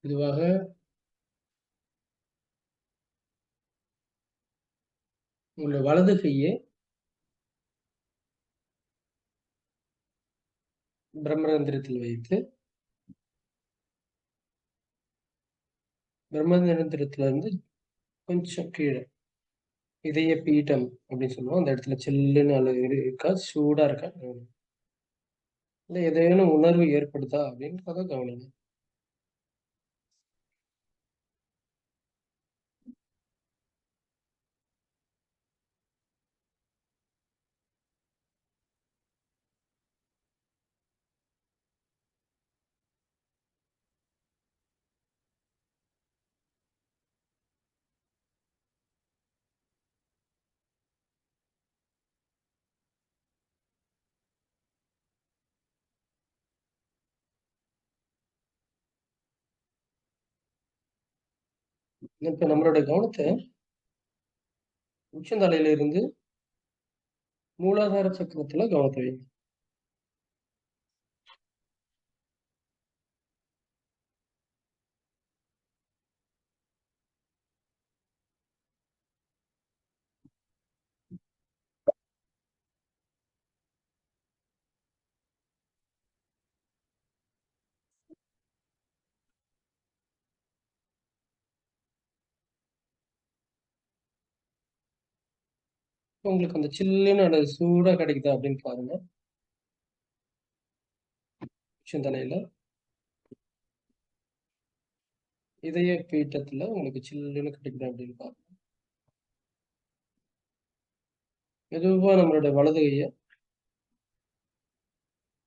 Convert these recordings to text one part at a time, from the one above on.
பொதுவாக உங்களுடைய வலது கையை பிரம்மரந்திரத்தில் வைத்து பிரம்மரந்திரத்திலிருந்து கொஞ்சம் கீழே இதய பீட்டம் அப்படின்னு சொல்லுவோம். அந்த இடத்துல சில்லுன்னு இருக்கா, சூடா இருக்கா, இல்லை ஏதேனும் உணர்வு ஏற்படுதா அப்படின்றத கவனிங்க. இப்ப நம்மளோட கவனத்தை உச்சந்தலையில இருந்து மூலாதார சக்கரத்துல கவனத்தை வைங்க. உங்களுக்கு அந்த சில்லுன்னு அந்த சூடா கிடைக்குதா அப்படின்னு பாருங்க. உச்சந்தலையில இதய பீட்டத்துல உங்களுக்கு சில்லுன்னு கிடைக்குதா அப்படின்னு பாருங்க. மெதுவா நம்மளோட வலது கையை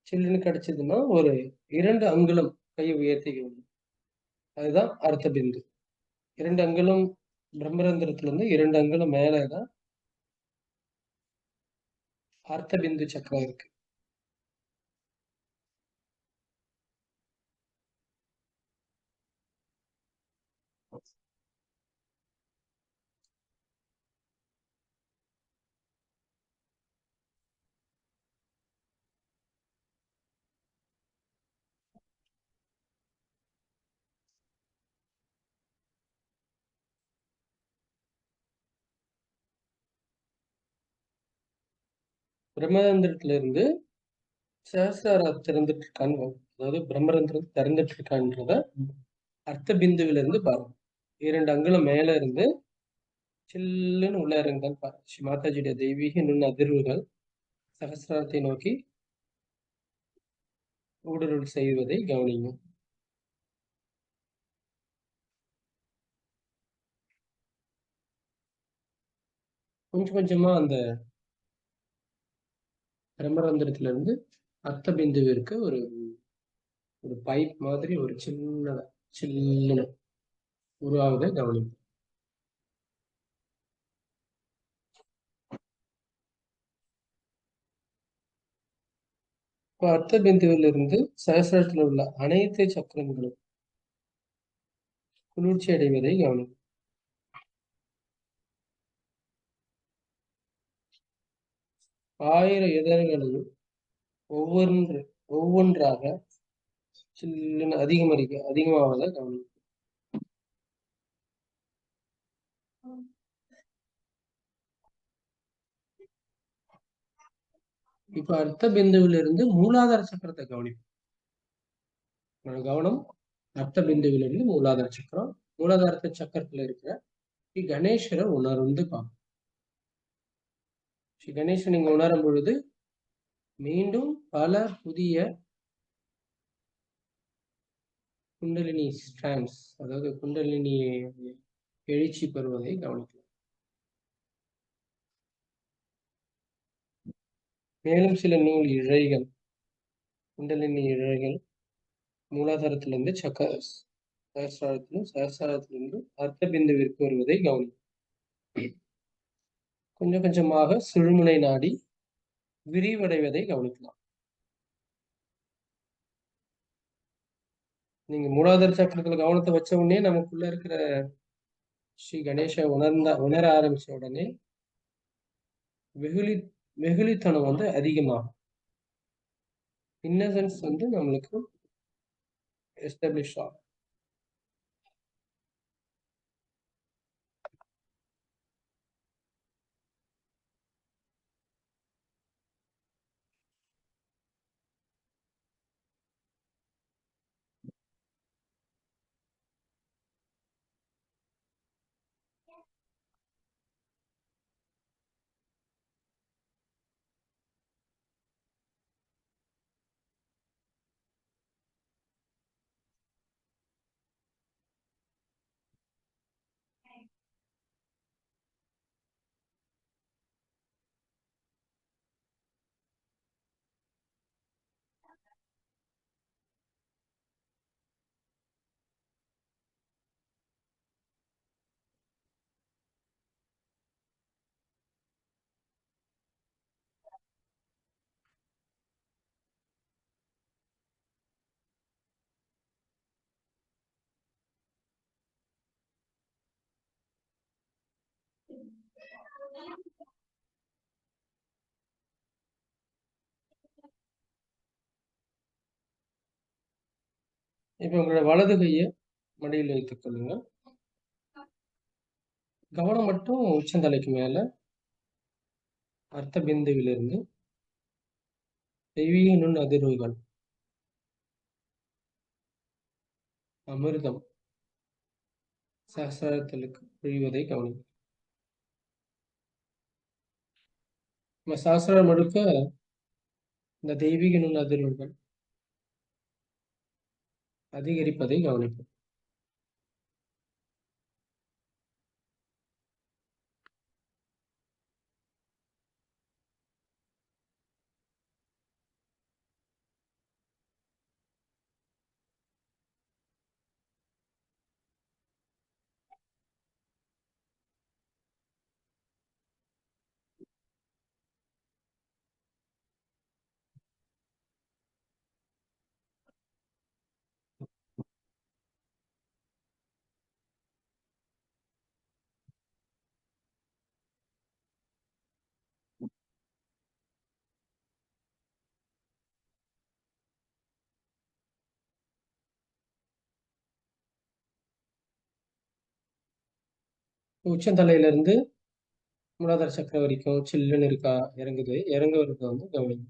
சில்லுன்னு கிடைச்சதுன்னா ஒரு 2 அங்குலம் கையை உயர்த்திக்கணும். அதுதான் அர்த்த பிந்து. 2 அங்குலம் பிரம்மரந்திரத்துல இருந்து 2 அங்குலம் மேலதான் அர்த்த பிந்து சக்கரம் இருக்கு. பிரம்மரந்திரத்துல இருந்து சஹஸ்ரார திறந்துட்டு இருக்கான்னு, அதாவது பிரம்மரந்திரம் திறந்துட்டு இருக்கான்றத அர்த்த பிந்துவில இருந்து பாருங்க. 2 அங்குலம் மேல இருந்து சில்லுன்னு உள்ள இறங்குதான்னு பாருங்க. ஸ்ரீ மாதாஜியுடைய தெய்வீக நுண் அதிர்வுகள் சகசிராரத்தை நோக்கி ஊடுருவல் செய்வதை கவனிங்க. கொஞ்சம் கொஞ்சமா அந்த பிரம்மரந்திரத்துல இருந்து அர்த்த பிந்துவிற்கு ஒரு ஒரு பைப் மாதிரி ஒரு சின்ன உருவாவதை கவனிங்க. இப்போ அர்த்த பிந்துவிலிருந்து சகசிரத்தில் உள்ள அனைத்து சக்கரங்களும் குளிர்ச்சி அடைவதை கவனிங்க. 1000 இதழ்களையும் ஒவ்வொன்றாக சில்லுன்னு அதிகமாவதை கவனிங்க. இப்ப அர்த்த பிந்துவிலிருந்து மூலாதார சக்கரத்தை கவனிப்போம். கவனம் அர்த்த பிந்துவிலிருந்து மூலாதார சக்கரம். மூலாதார சக்கரத்துல இருக்கிற ஸ்ரீ கணேஸ்வரை உணர்ந்து பார்ப்போம். ஸ்ரீ கணேசன் நீங்க உணரும் பொழுது மீண்டும் பல புதிய குண்டலினி ஸ்ட்ராண்ட்ஸ், அதாவது குண்டலினி எழுச்சி பெறுவதை கவனிக்கலாம். மேலும் சில நூல் இழைகள், குண்டலினி இழைகள் மூலாதாரத்திலிருந்து சகசிராரத்திலிருந்து அர்த்த பிந்துவிற்கு வருவதை கவனிக்கும். கொஞ்சம் கொஞ்சமாக சுழுமுனை நாடி விரிவடைவதை கவனிக்கலாம். நீங்க மூலாதார சக்கரத்துல கவனத்தை வச்ச உடனே நமக்குள்ள இருக்கிற ஸ்ரீ கணேச உணர ஆரம்பிச்ச உடனே வெகுளித்தனம் அதிகமாகும். இன்னசென்ஸ் நம்மளுக்கு எஸ்டாப்ளிஷ் ஆகும். இப்ப உங்களோட வலது கைய மடியில் வைத்துக் கொள்ளுங்க. கவனம் மட்டும் உச்சந்தலைக்கு மேல அர்த்த பிந்துவிலிருந்து தெய்வீக நுண் அதிர்வுகள், அமிர்தம் சகஸ்ராரத்திற்கு பொழிவதை கவனிங்க. நம்ம சகஸ்ராரம் முழுக்க இந்த தெய்வீக நுண் அதிர்வுகள் அதிகரிப்பதை கவனிப்போம். உச்சந்தலையிலிருந்து மூலாதார சக்கரம் வரைக்கும் சில்லுன்னு இருக்கா, இறங்குது. இறங்குவதற்கு கவனிங்க.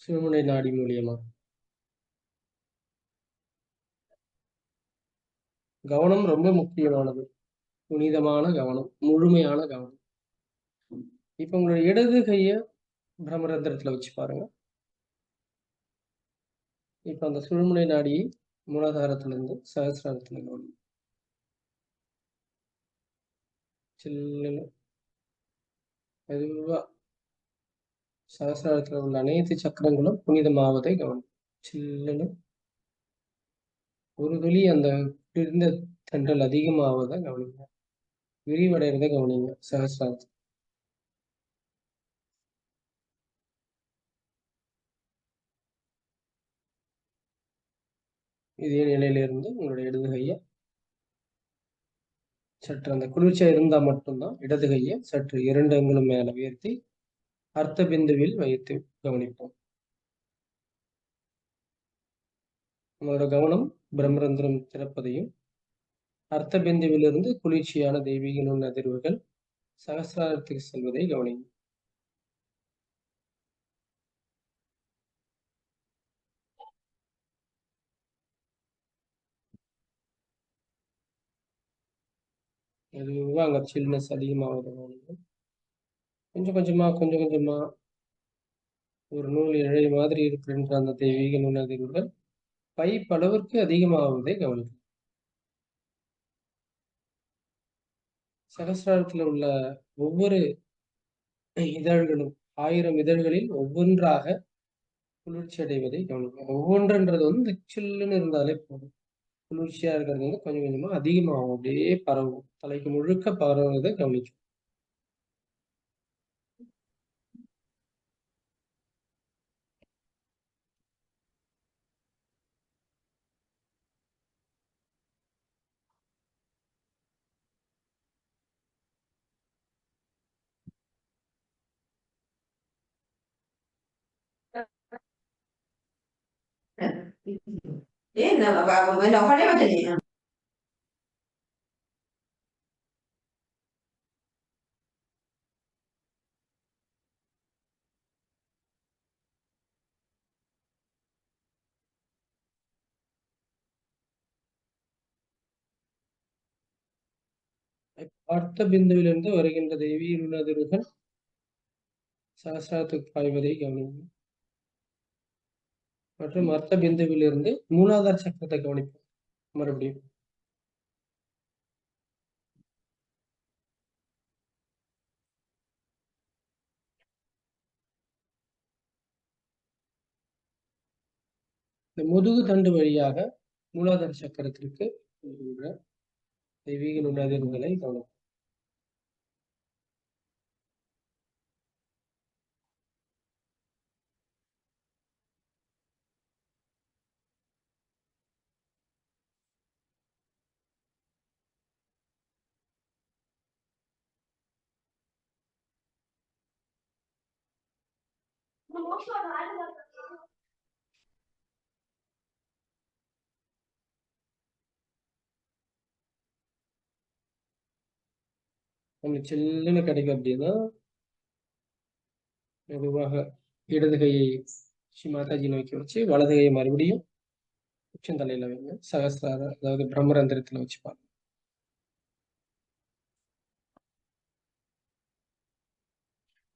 சுழுமுனை நாடி மூலியமா கவனம் ரொம்ப முக்கியமானது. புனிதமான கவனம், முழுமையான கவனம். இப்ப உங்களுடைய இடது கைய பிரம்மரந்திரத்துல வச்சு பாருங்க. இப்ப அந்த சுழுமுனை நாடியை மூலாதாரத்திலிருந்து சகஸ்ராரத்துல கவனிங்க. சில்லுன்னு மெதுவா சகஸ்ராரத்துல உள்ள அனைத்து சக்கரங்களும் புனிதமாவதை கவனிங்க. சில்லுன்னு ஒரு துளி அந்த குளிர்ந்த தென்றல் அதிகமாவதை கவனிங்க. விரிவடைறதை கவனிங்க சகஸ்ராரத்தில். இதே நிலையிலிருந்து உங்களுடைய இடது கைய சற்று அந்த குளிர்ச்சியா இருந்தா மட்டும்தான் இடது கைய சற்று 2 அங்குலம் மேல உயர்த்தி அர்த்த பிந்துவில் வைத்து கவனிப்போம். நம்மளோட கவனம் பிரம்மரந்திரம் திறப்பதையும் அர்த்த பிந்துவிலிருந்து குளிர்ச்சியான தெய்வீக நுண் அதிர்வுகள் சகஸ்ராரத்துக்கு செல்வதை கவனிங்க. மெதுவா அங்க சில்னஸ் அதிகமாவதை கவனிங்க. கொஞ்சம் கொஞ்சமா கொஞ்சம் கொஞ்சமா ஒரு நூல் இழை மாதிரி இருக்கின்ற அந்த தெய்வீக நுண் அதிர்வுகள் பைப்பளவிற்கு அதிகமாவதை கவனிக்கும். சகஸ்ராரத்தில் உள்ள ஒவ்வொரு இதழ்களும் 1000 இதழ்களில் ஒவ்வொன்றாக குளிர்ச்சி அடைவதை கவனிக்கும். ஒவ்வொன்றுன்றது இந்த சில்லுன்னு இருந்தாலே போதும். குளிர்ச்சியா இருக்கிறது கொஞ்சம் கொஞ்சமா அதிகமாகும். அப்படியே பரவும். தலைக்கு முழுக்க பரவுவதை கவனிக்கும். Đến là vào mới đâu có đấy mà thì அர்த்த பிந்துவிலிருந்து வருகின்ற தெய்வீக நுண்ணதிர்வுகள் சகஸ்ராரத்துக்கு பாய்வதை கவனிக்கும். மற்றும் அர்த்த பிந்துவிலிருந்து மூலாதார சக்கரத்தை கவனிப்போம். மறுபடியும் இந்த முதுகு தண்டு வழியாக மூலாதார சக்கரத்திற்கு செல்கின்ற தெய்வீக நுண்ணதிர்வுகளை கவனிப்போம். நம்மளுக்கு சில்லுன்னு கிடைக்கும் அப்படின்னா மெதுவாக இடது கையை ஸ்ரீ மாதாஜி நோக்கி வச்சு வலது கையை மறுபடியும் உச்சந்தலையில வைங்க. சகஸ்ரார அதாவது பிரம்மரந்திரத்துல வச்சு பாருங்க.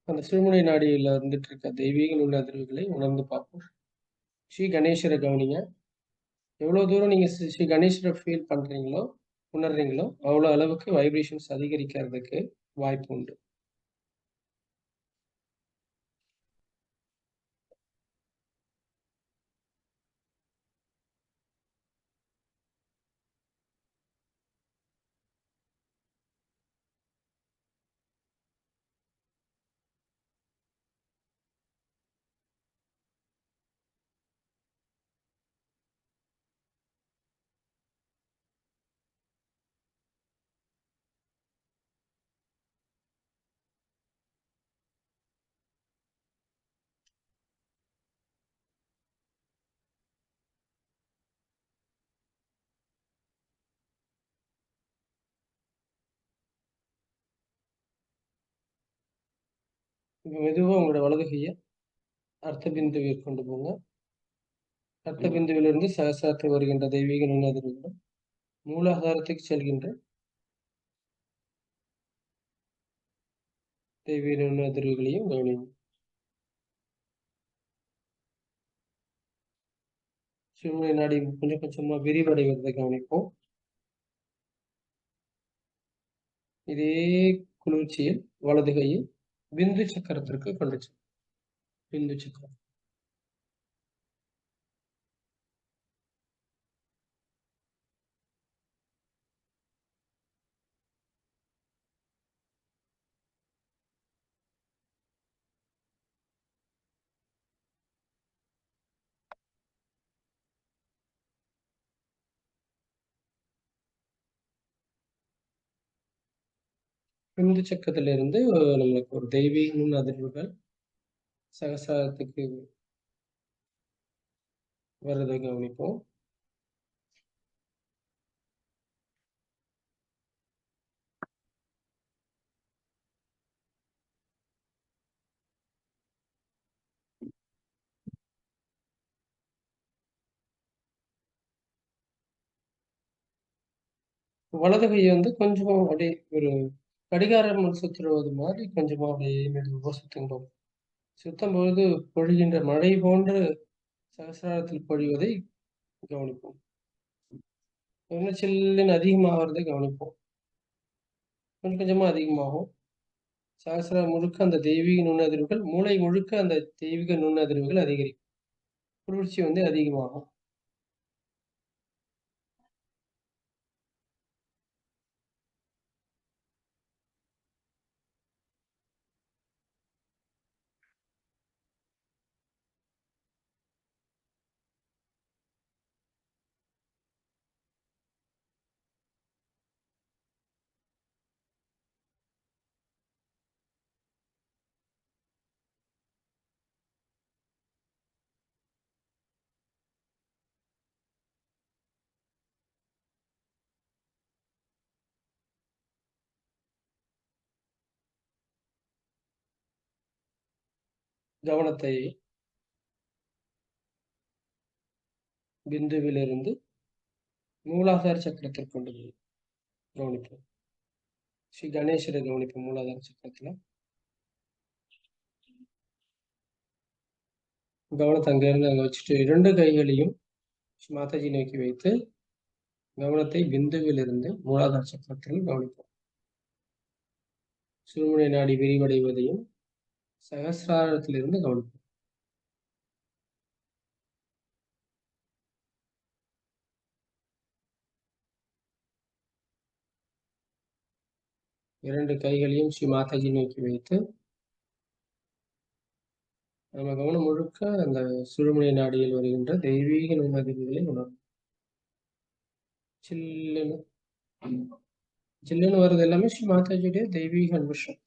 அந்த சிறுமுனை நாடியில இருந்துட்டு இருக்க தெய்வீக நுண்ணதிர்வுகளை உணர்ந்து பார்ப்போம். ஸ்ரீ கணேசரை கவனிங்க. எவ்வளவு தூரம் நீங்க ஸ்ரீ கணேசரை ஃபீல் பண்றீங்களோ உணர்றீங்களோ அவ்வளவு அளவுக்கு வைப்ரேஷன்ஸ் அதிகரிக்கிறதுக்கு வாய்ப்பு உண்டு. இப்ப மெதுவா உங்களோட வலது கையை அர்த்த பிந்துவிற்கு கொண்டு போங்க. அர்த்த பிந்துவிலிருந்து சகசிரத்தில் வருகின்ற தெய்வீக நுண்ணதிர்வுகளும் மூலாதாரத்துக்கு செல்கின்ற தெய்வீக நுண்ணதிர்வுகளையும் கவனியும். சிறுமுனை நாடி கொஞ்சம் கொஞ்சமா விரிவடைவதை கவனிப்போம். இதே குளிர்ச்சியில் வலது கையை பிந்து சக்கரத்திற்கு கொண்டு செல்லும். பிந்து சக்கரம் பிந்து சக்கரத்திலிருந்து நம்மளுக்கு ஒரு தெய்வீக நுண் அதிர்வுகள் சகசிரத்துக்கு வர்றதை கவனிப்போம். வலது கையை கொஞ்சமா அப்படியே ஒரு கடிகாரம் சுற்றுவது மாதிரி கொஞ்சமா அப்படியே மெதுவா சுத்துகிறோம். சுத்தும் பொழுது பொழிகின்ற மழை போன்று சகசிராரத்தில் பொழிவதை கவனிப்போம். இன்னும் சில்லுன்னு அதிகமாகிறதை கவனிப்போம். கொஞ்சம் கொஞ்சமா அதிகமாகும். சகசிரம் முழுக்க அந்த தெய்வீக நுண்ணதிர்வுகள் மூளை முழுக்க அந்த தெய்வீக நுண்ணதிர்வுகள் அதிகரிக்கும். குளிர்ச்சி அதிகமாகும். கவனத்தை பிந்துவிலிருந்து மூலாதார சக்கரத்திற்கு கொண்டு கவனிப்போம். ஸ்ரீ கணேசரை கவனிப்போம். மூலாதார சக்கரத்துல கவனத்தை அங்கிருந்து அங்க வச்சுட்டு 2 கைகளையும் மாதாஜி நோக்கி வைத்து கவனத்தை பிந்துவிலிருந்து மூலாதார சக்கரத்தில் கவனிப்போம். சிறுமுனை நாடி விரிவடைவதையும் சகசிராரத்திலிருந்து கவனிப்போம். இரண்டு கைகளையும் ஸ்ரீ மாதாஜி நோக்கி வைத்து நம்ம கவனம் முழுக்க அந்த சுழுமுனை நாடியில் வருகின்ற தெய்வீக நுண்ணதிர்வுகளை உணரும். சில்லுன்னு சில்லுன்னு வருது எல்லாமே ஸ்ரீ மாதாஜியுடைய தெய்வீக அன்பு சக்தி.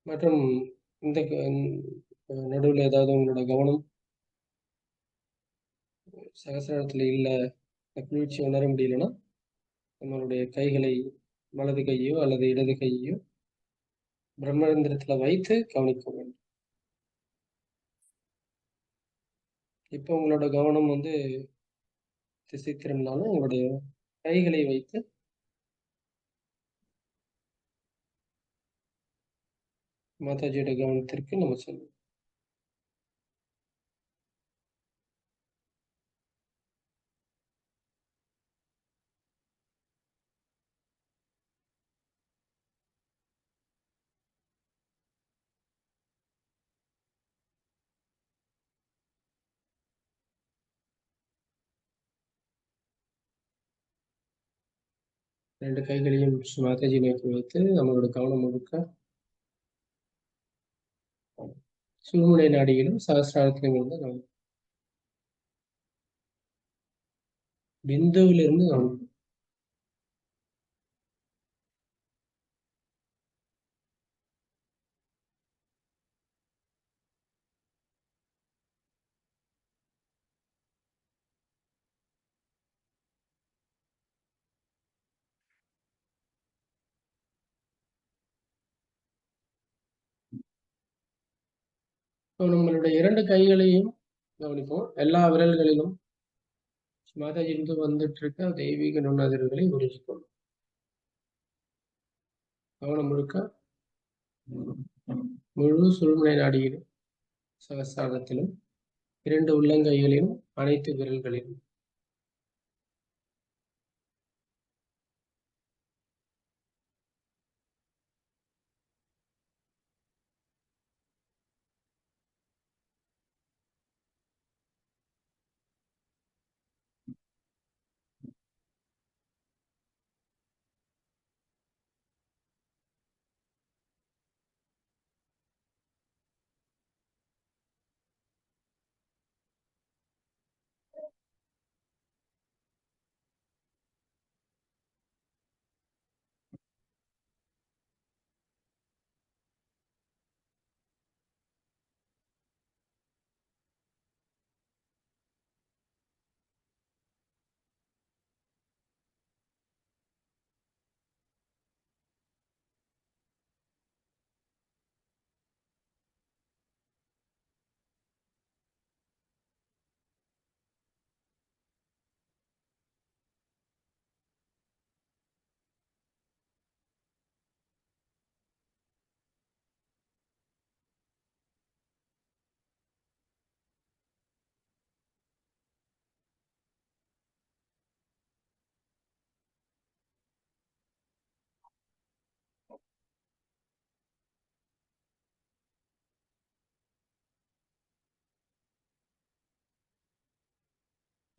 மற்றும் இந்த நடுவில் ஏதாவது உங்களோட கவனம் சகசிராரத்தில் இல்லை, குளிர்ச்சி உணர முடியலன்னா நம்மளுடைய கைகளை வலது கையோ அல்லது இடது கையோ பிரம்மரந்திரத்தில் வைத்து கவனிக்க வேண்டும். இப்போ உங்களோட கவனம் திசை திரும்பினாலும் உங்களுடைய கைகளை வைத்து மாதாஜியோட கவனத்திற்கு நம்ம சொல்லுவோம். ரெண்டு கைகளையும் மாதாஜி நோக்கி வைத்து நம்மளோட கவனம் முழுக்க சுழுமுனை நாடிகளும் சகசிராரத்திலும் இருந்து கவனம், பிந்துவிலிருந்து கவனம். இப்போ நம்மளுடைய இரண்டு கைகளையும் கவனிப்போம். எல்லா விரல்களிலும் மாதாஜி இருந்து வந்துட்டு இருக்க தெய்வீக நுண்ணதிர்வுகளை உறிஞ்சிக்கொள்ளும். கவனம் முழுக்க முழு சுழுமுனை நாடியிலும் சகசிராரத்திலும் இரண்டு உள்ளங்கைகளிலும் அனைத்து விரல்களிலும்.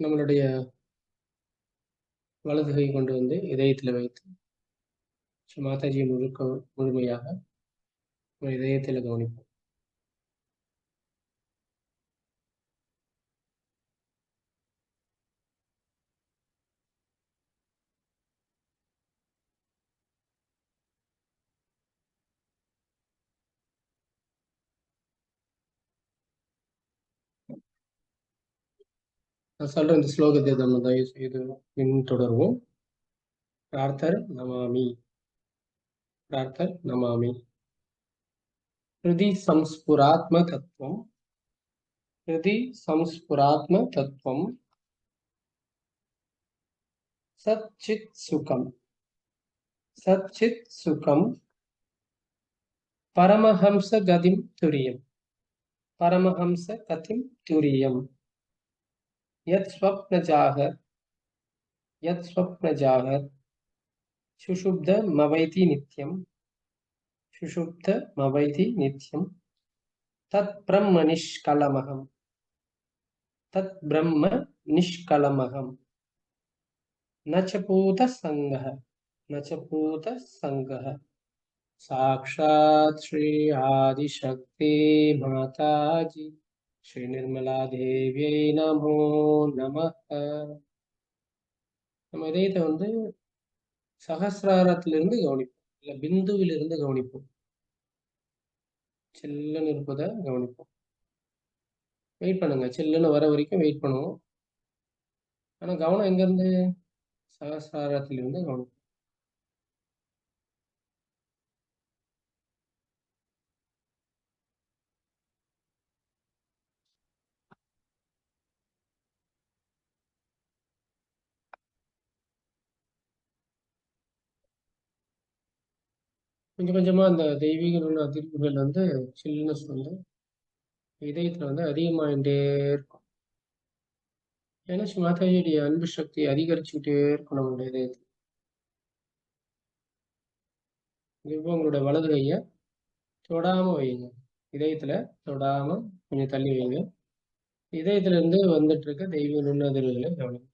நம்மளுடைய வலது கை கொண்டு வந்து இதயத்தில் வைத்து மாதாஜியை முழுமையாக நம்ம இதயத்தில் கவனிப்போம். நான் சொல்ற இந்த ஸ்லோகத்தை நம்ம தயவு செய்து பின்தொடர்வோம். பிரார்த்தர் நமாமி, பிரார்த்தர் நமாமி. ஹிருதி சம்ஸ்புராத்ம தத்துவம், ஹிருதி சம்ஸ்புராத்ம தத்துவம், சச்சித் சுகம், சச்சித் சுகம், பரமஹம்ச கதிம் துரியம், பரமஹம்ச கதிம் துரியம், யத் ஸ்வப்ன ஜாகர், யத் ஸ்வப்ன ஜாகர், சுஷுப்த மவைதி நித்யம், சுஷுப்த மவைதி நித்யம், தத் பிரம்ம நிஷ்கலமகம், தத் பிரம்ம நிஷ்கலமகம், நச்ச பூத சங்கஹ, நச்ச பூத சங்கஹ, சாக்ஷாத் ஸ்ரீ ஆதிசக்தி மாதாஜி ஸ்ரீ நிர்மலா தேவியை நமோ நமஹ. நம்ம இதயத்தை சகசிராரத்திலிருந்து கவனிப்போம், இல்ல பிந்துவிலிருந்து கவனிப்போம். சில்லுன்னு இருப்பதை கவனிப்போம். வெயிட் பண்ணுங்க. சில்லுன்னு வர வரைக்கும் வெயிட் பண்ணுவோம். ஆனா கவனம் எங்கேருந்து? சகசிராரத்திலிருந்து கவனிப்போம். கொஞ்சம் கொஞ்சமா அந்த தெய்வீக அதிர்வுகள் வந்து சில்னஸ் வந்து இதயத்துல வந்து அதிகமாகிட்டே இருக்கும். ஏன்னா மாதாஜியுடைய அன்பு சக்தி அதிகரிச்சுக்கிட்டே இருக்கும் நம்மளுடைய இதயத்துல. இப்போ உங்களுடைய வலது கையை தொடாம வைங்க. இதயத்துல தொடாம கொஞ்சம் தள்ளி வைங்க. இதயத்துல இருந்து வந்துட்டு இருக்க தெய்வீக நுண்ணதிர்வுகளை கவனிங்க.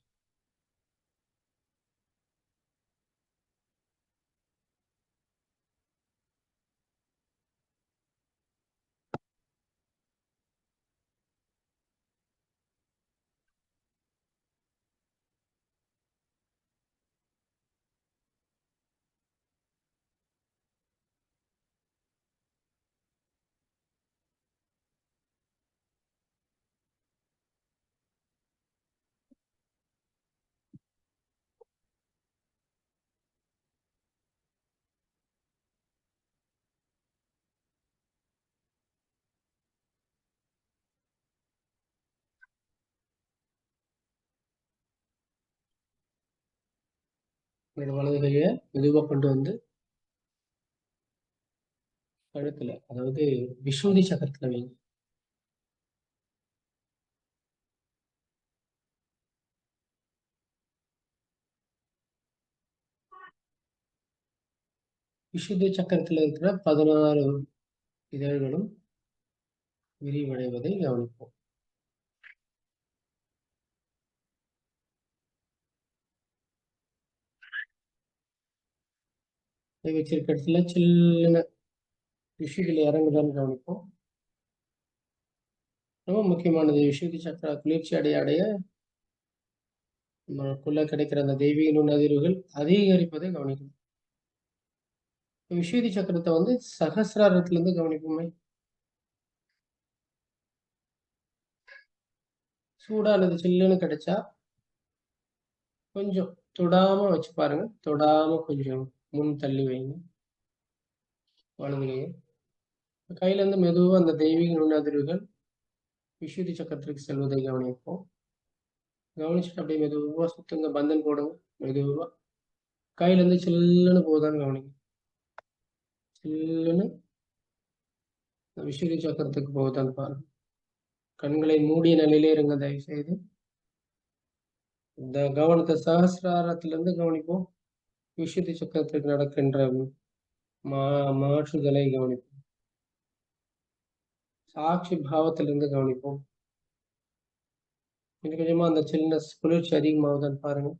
உங்களோட வலது கையை மெதுவா கொண்டு வந்து கழுத்துல, அதாவது விசுவதி சக்கரத்துல வைங்க. விசுவதி சக்கரத்துல இருக்கிற 16 இதழ்களும் விரிவடைவதை கவனிப்போம். வச்சிருக்க இடத்துல சில்லுன்னு விஷயத்துல இறங்குதான்னு கவனிப்போம். ரொம்ப முக்கியமானது, விசுவதி சக்கரா குளிர்ச்சி அடைய அடைய நமக்குள்ள கிடைக்கிற அந்த தெய்வீக நுண்ணதிர்வுகள் அதிகரிப்பதை கவனிக்கணும். விசுவதி சக்கரத்தை வந்து சகசிராரத்துல இருந்து கவனிப்போமே. சூடா அல்லது சில்லுன்னு கிடைச்சா கொஞ்சம் தொடாம வச்சு பாருங்க. தொடாம கொஞ்சம் முன் தள்ளி வைங்க வலது கையை. கையில இருந்து மெதுவா அந்த தெய்வீக நுண்ணதிர்வுகள் விசுவதி சக்கரத்திற்கு செல்வதை கவனிப்போம். கவனிச்சுட்டு அப்படியே மெதுவா சுத்துங்க, பந்தன் போடுங்க. மெதுவா கையில இருந்து சில்லுன்னு போதான்னு கவனிங்க. சில்லுன்னு விசுவதி சக்கரத்துக்கு போகுதான்னு பாருங்க. கண்களை மூடிய நிலையிலே இருங்க தயவு செய்து. இந்த கவனத்தை சகசிராரத்திலிருந்து கவனிப்போம். விசுவதி சக்கரத்திற்கு நடக்கின்ற மாற்றுதலை கவனிப்போம். சாட்சி பாவத்திலிருந்து கவனிப்போம். கொஞ்சம் கொஞ்சமா அந்த சில்னஸ் குளிர்ச்சி அதிகமாகுதான்னு பாருங்க.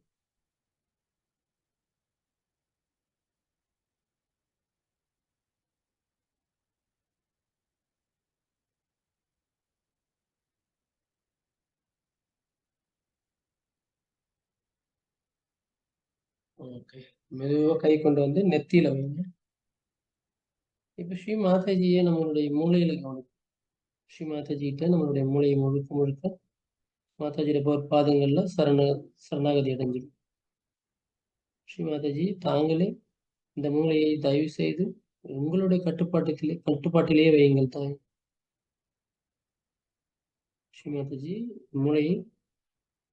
ஓகே, மெதுவா கை கொண்டு வந்து நெத்தியில வைங்க. இப்ப ஸ்ரீ மாதாஜியை நம்மளுடைய மூளையில கவனிப்போம். ஸ்ரீ மாதாஜிகிட்ட நம்மளுடைய மூளையை முழுக்க முழுக்க மாதாஜியோட பாதங்கள்ல சரணாகதி அடைஞ்சிடும். ஸ்ரீ மாதாஜி, தாங்களே இந்த மூளையை தயவு செய்து உங்களுடைய கட்டுப்பாட்டிலேயே வையுங்கள் தாய். ஸ்ரீ மாதாஜி, மூளையை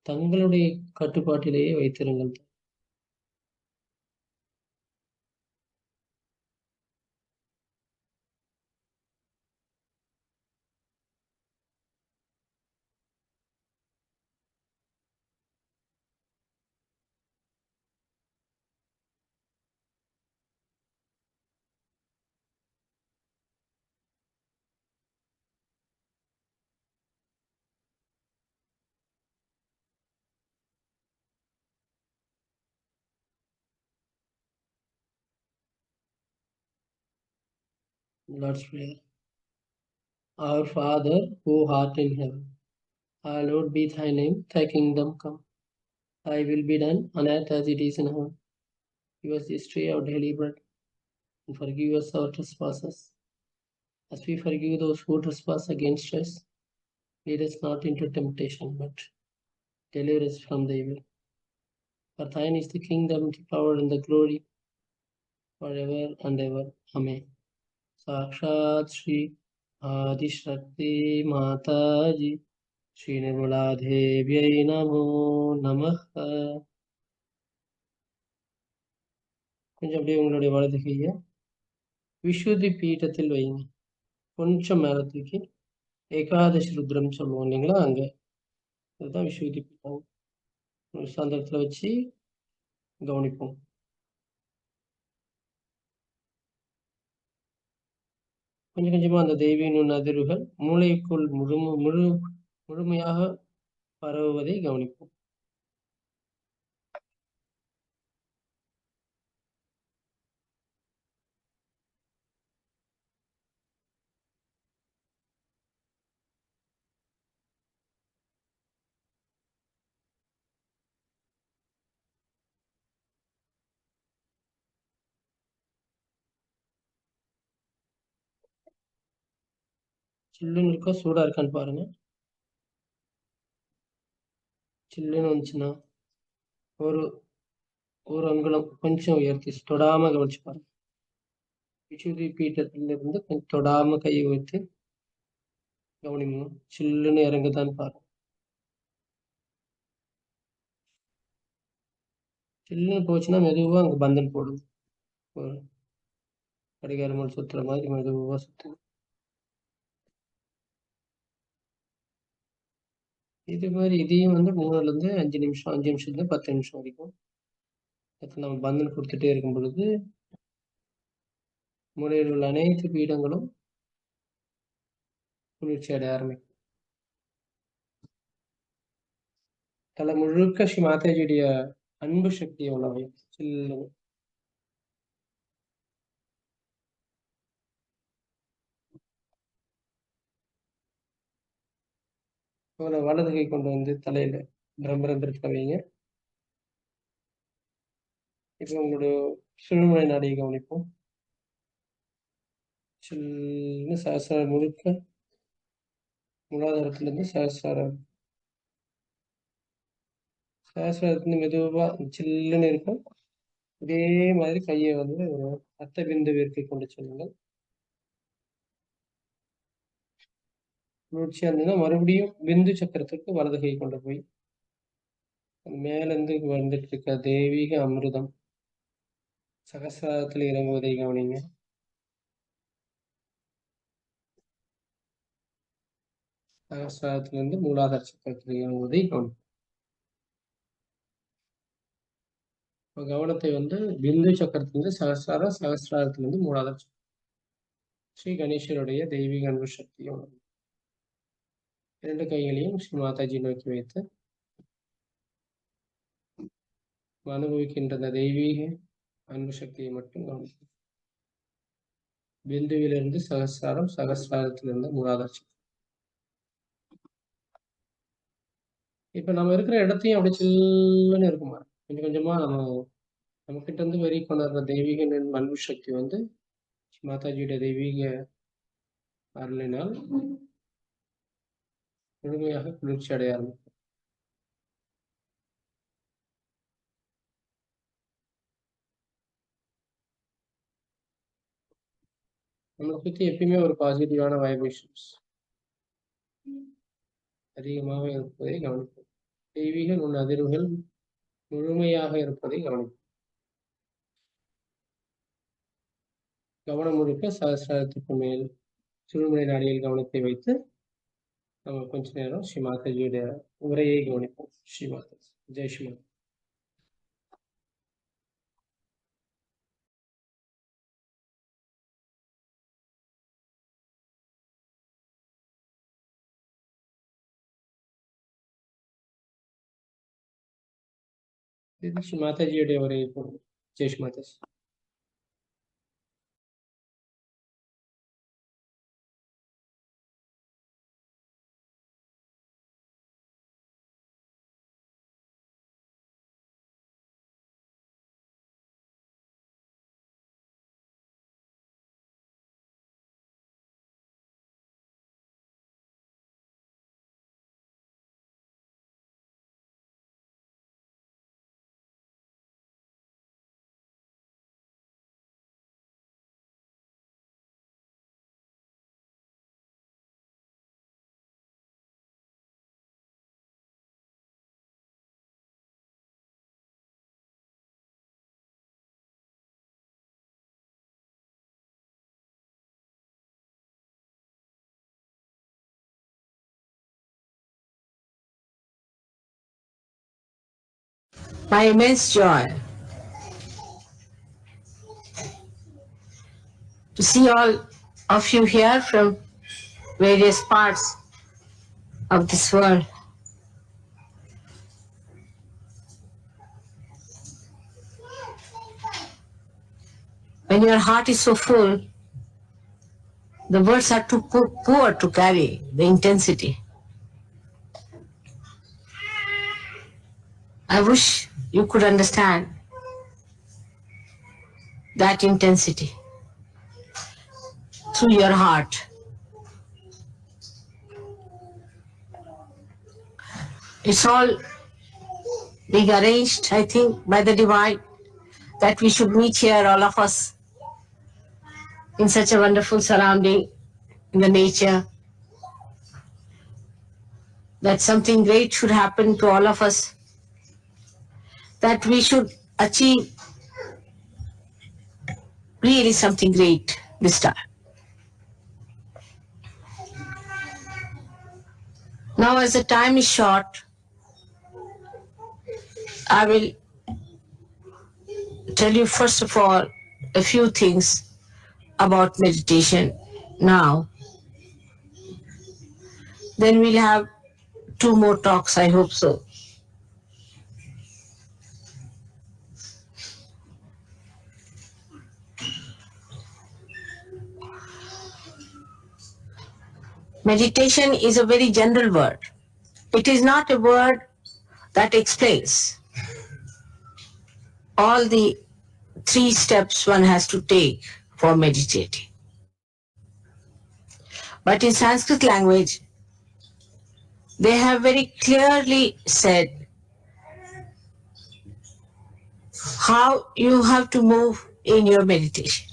தங்களுடைய கட்டுப்பாட்டிலேயே வைத்திருங்கள். Lord's Prayer. Our Father, who art in heaven, hallowed be thy name, thy kingdom come. Thy will be done on earth as it is in heaven. Give us this day our daily bread, and forgive us our trespasses, as we forgive those who trespass against us. Lead us not into temptation, but deliver us from the evil. For thine is the kingdom, the power, and the glory, forever and ever. Amen. साक्षात् श्री आदिशक्ति माताजी श्री निर्मला देव्यै नमो நமः. கொஞ்சம் அப்படியே உங்களுடைய வலது கையை விசுதி பீட்டத்தில் வைங்க. கொஞ்சம் மேல தூக்கி ஏகாதசி ருத்ரம் சொல்லுவோம் இல்லைங்களா, அங்க அதுதான் விசுதி பீட்டம். அந்த இடத்துல வச்சு கவனிப்போம். கொஞ்சம் கொஞ்சமா அந்த தெய்வீக அதிர்வுகள் மூளைக்குள் முழுமையாக பரவுவதை கவனிப்போம். சில்லுன்னு இருக்கா சூடா இருக்கான்னு பாருங்க. சில்லுன்னு வந்துச்சுன்னா ஒரு ஒரு அங்குலம் கொஞ்சம் உயர்த்தி தொடாம கவனிச்சு பாருங்க. விசுதி பீட்டத்திலிருந்து கொஞ்சம் தொடாம கையை வைத்து கவனிக்கணும். சில்லுன்னு இறங்குதான்னு பாருங்க. சில்லுன்னு போச்சுன்னா மெதுவா அங்க பந்தன் போடும். ஒரு கடிகாரம் சுத்துற மாதிரி மெதுவா சுத்தணும். இது மாதிரி இதையும் 3ல இருந்து 5 நிமிஷம் 5 நிமிஷத்துல 10 நிமிஷம் வரைக்கும் நம்ம பந்தன் கொடுத்துட்டே இருக்கும் பொழுது மூளையில் உள்ள அனைத்து பீடங்களும் குளிர்ச்சி அடைய ஆரம்பிக்கும். தலை முழுக்க ஸ்ரீ மாதாஜியுடைய அன்பு சக்தி உள்ளவை. சில்லுன்னு வலது கை கொண்டு வந்து தலையில பிரம்மரந்திரத்துல வைங்க. இப்போ உங்களுடைய சுழுமுனை நாடியை கவனிப்போம். சில்லுன்னு சகசிர முழுக்க மூலாதாரத்திலிருந்து சகசிரத்துல மெதுவா சில்லுன்னு இருக்கும். இதே மாதிரி கையை ஒரு அர்த்த பிந்துவிற்கு கொண்டு செல்லுங்கள். குளிர்ச்சியா இருந்ததுன்னா மறுபடியும் பிந்து சக்கரத்துக்கு வலது கை கொண்டு போய் மேலிருந்து வந்துட்டு இருக்க தெய்வீக அமிர்தம் சகசிரத்தில் இறங்குவதை கவனிங்க. சகசிரத்திலிருந்து மூலாதார சக்கரத்தில் இறங்குவதை கவனிங்க. கவனத்தை பிந்து சக்கரத்திலிருந்து சகசிராரத்திலிருந்து மூலாதார சக்கரம். ஸ்ரீ கணேசருடைய தெய்வீக அன்பு சக்தியும் 2 கைகளையும் ஸ்ரீ மாதாஜி நோக்கி வைத்து அனுபவிக்கின்ற அந்த தெய்வீக அன்பு சக்தியை மட்டும் கவனிக்கும். பிந்துவிலிருந்து சகசிராரம், சகசிராரத்திலிருந்து மூலாதார சக்கரம். இப்ப நம்ம இருக்கிற இடத்தையும் அப்படி சில்லுன்னு இருக்குமா, கொஞ்சம் கொஞ்சமா நம்ம கிட்ட இருந்து வெளியே கொண்டாடுற தெய்வீக அன்பு சக்தி மாதாஜியோட தெய்வீக அருளினால் முழுமையாக குளிர்ச்சி அடைய ஆரம்பிக்கும். நம்மளை பத்தி எப்பயுமே ஒரு பாசிட்டிவான வைப்ரேஷன்ஸ் அதிகமாக இருப்பதை கவனிப்போம். தெய்வீக அதிர்வுகள் முழுமையாக இருப்பதை கவனிப்போம். கவனம் முழுக்க சகசிரத்துக்கு மேல் சுழுமுனை நாடியில் கவனத்தை வைத்து நம்ம கொஞ்ச நேரம் ஸ்ரீ மாதாஜியுடைய உரையை கவனிப்போம். ஸ்ரீ மாதாஜி ஜெய் ஸ்ரீ மாதா. இது ஸ்ரீ மாதாஜியுடைய உரையை போடுவோம். Jai Sri Mataji. my immense joy to see all of you here from various parts of this world. When your heart is so full, the words are too poor to carry the intensity. I wish you could understand that intensity through your heart. It's all being arranged, I think, by the divine, that we should meet here, all of us, in such a wonderful surrounding in the nature, that something great should happen to all of us, that we should achieve really something great this time. Now, as the time is short, I will tell you first of all a few things about meditation now. Then we'll have 2 more talks, I hope so. Meditation is a very general word. It is not a word that explains all the 3 steps one has to take for meditating. But in Sanskrit language, they have very clearly said how you have to move in your meditation.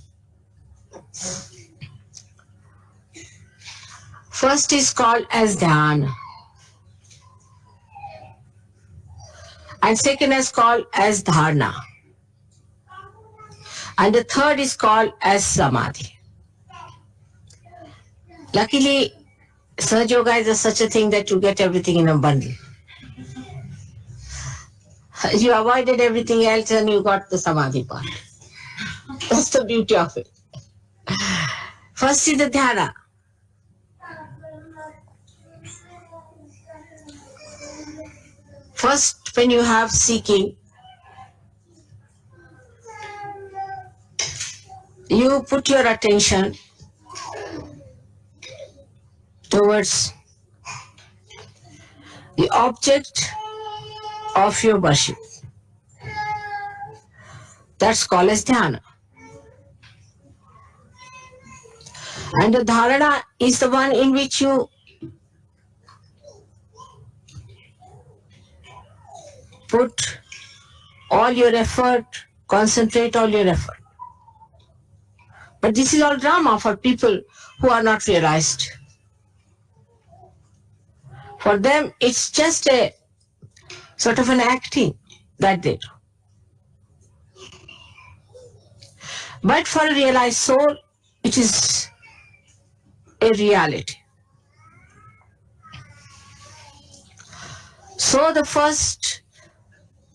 First is called as dhyana, and second is called as dharana, and the third is called as samadhi. Luckily, Sahaja Yoga is such a thing that you get everything in a bundle. You avoided everything else and you got the samadhi part. That's the beauty of it. First is the dhyana. First, when you have seeking, you put your attention towards the object of your worship. That's called as dhyana. And the dharana is the one in which you put all your effort, concentrate all your effort. But this is all drama for people who are not realized. For them, it's just a sort of an acting that they do. But for a realized soul, it is a reality. So the first,